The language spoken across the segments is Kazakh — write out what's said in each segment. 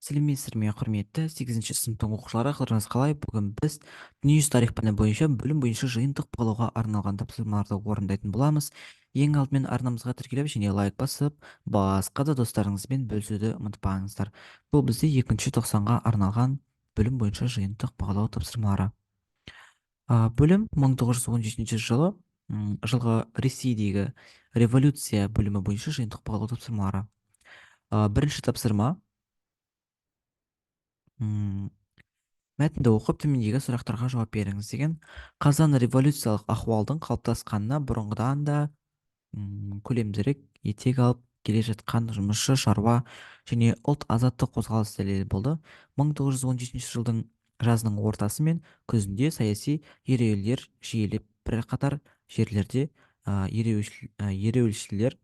Сәлеметсіздер ме, құрметті 8-ші сыныптың оқушылары, қалдарыңыз қалай? Бүгін біз дүниежүзі тарих пәні бойынша бөлім бойынша жиынтық бағалауға арналған тапсырмаларды орындайтын боламыз. Ең алдымен арнамызға тіркеліп және лайк басып, басқа да достарыңызбен бөлісуді ұмытпаңыздар. Бұл бізде 2-ші тоқсанға арналған бөлім бойынша жиынтық бағалау тапсырмалары. Бөлім 1917 жылы жылғы Ресейдегі революция бөлімі бойынша жиынтық бағалау тапсырмалары. Бірінші тапсырма. м, Мәтінді оқып төмендегі сұрақтарға жауап беріңіз деген. Қазан революциялық ахуалдың қалыптасқанына бұрынғыдан да көлемдірек етек алып келе жатқан жұмысшы шаруа және ұлт азаттық қозғалыс дәлелі болды. 1917 жылдың жазының ортасы мен күзінде саяси ереуілдер жиілеп, бірқатар жерлерде ереуілшілер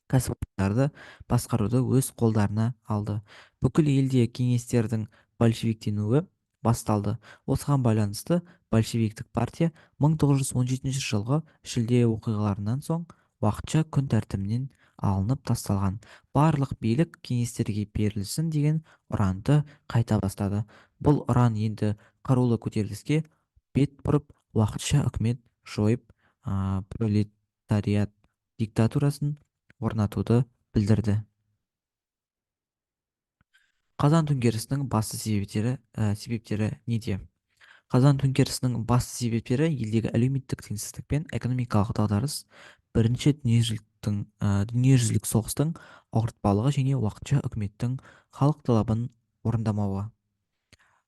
кәсіпорындарды басқаруды өз қолдарына алды. Бүкіл елде кеңестердің большевиктенуі басталды. Осыған байланысты большевиктік партия 1917 жылғы шілде оқиғаларынан соң уақытша күн тәртібінен алынып тасталған. Барлық билік кеңестерге берілсін деген ұранды қайта бастады. Бұл ұран енді қарулы көтеріліске бет бұрып, уақытша үкімет жойып, пролетариат диктатурасын орнатуды білдірді. Қазан төңкерісінің басты себептері неде? Қазан төңкерісінің басты себептері елдегі әлеуметтік теңсіздік пен экономикалық дағдарыс, бірінші дүниежүзілік соғыстың ауыртпалығы және уақытша үкіметтің халық талабын орындамауы.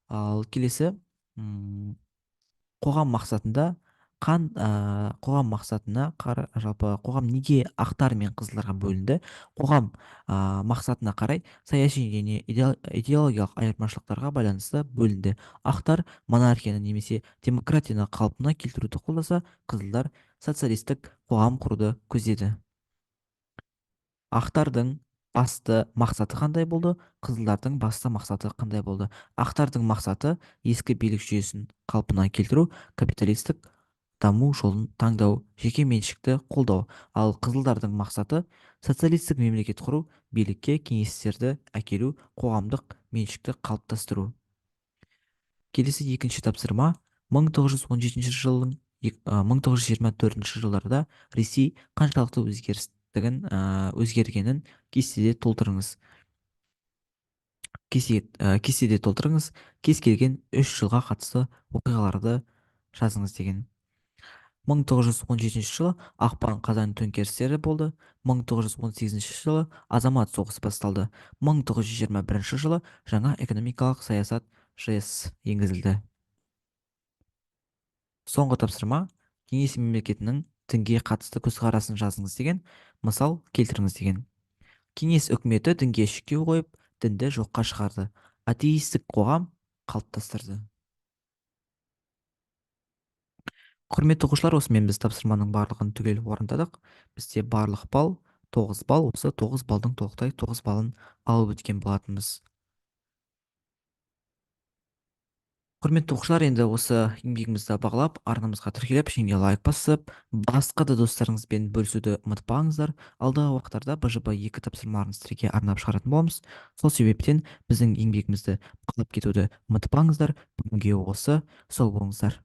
Ал келесі, қоғам мақсатында қоғам мақсатына жалпы қоғам неге ақтар мен қызылдарға бөлінді? Қоғам мақсатына қарай саяси және идеологиялық айырмашылықтарға байланысты бөлінді. Ақтар монархияны немесе демократияны қалпына келтіруді қолдаса, қызылдар социалистік қоғам құруды көздеді. Ақтардың басты мақсаты қандай болды? Қызылдардың басты мақсаты қандай болды? Ақтардың мақсаты ескі билік жүйесін қалпына келтіру, капиталистік даму жолын таңдау, жеке меншікті қолдау. Ал қызылдардың мақсаты социалистік мемлекет құру, билікке кеңестерді әкелу, қоғамдық меншікті қалыптастыру. Келесі екінші тапсырма. 1917 жылдың 1924 жылдарда Ресей қаншалықты өзгергенін кестеде толтырыңыз. Кестеде толтырыңыз. Кез келген 3 жылға қатысты оқиғаларды жазыңыз деген. 1917 жылы ақпан қазан төңкерістері болды. 1918 жылы азамат соғысы басталды. 1921 жылы жаңа экономикалық саясат ЖС енгізілді. Соңғы тапсырма. Кеңес мемлекетінің дінге қатысты көзқарасын жазыңыз деген. Мысал келтіріңіз деген. Кеңес үкіметі дінге шектеу қойып, дінді жоққа шығарды. Атеистік қоғам қалыптастырды. Құрметті оқушылар, осымен біз тапсырманың барлығын түгел орындадық. Бізде барлық балл 9 балл, осы 9 балдың толықтай 9 балын алып өткен болатынбыз. Құрметті оқушылар, енді осы еңбегімізді бағалап, арнамызға тіркеліп, және лайк басып, басқа да достарыңызбен бөлісуді ұмытпаңыздар. Алдағы уақыттарда БЖБ-2 тапсырмаларын сіздерге арнап шығаратын боламыз. Сол себептен біздің еңбегімізді бағалап кетуді ұмытпаңыздар. Бүгінге осы, сау болыңыздар.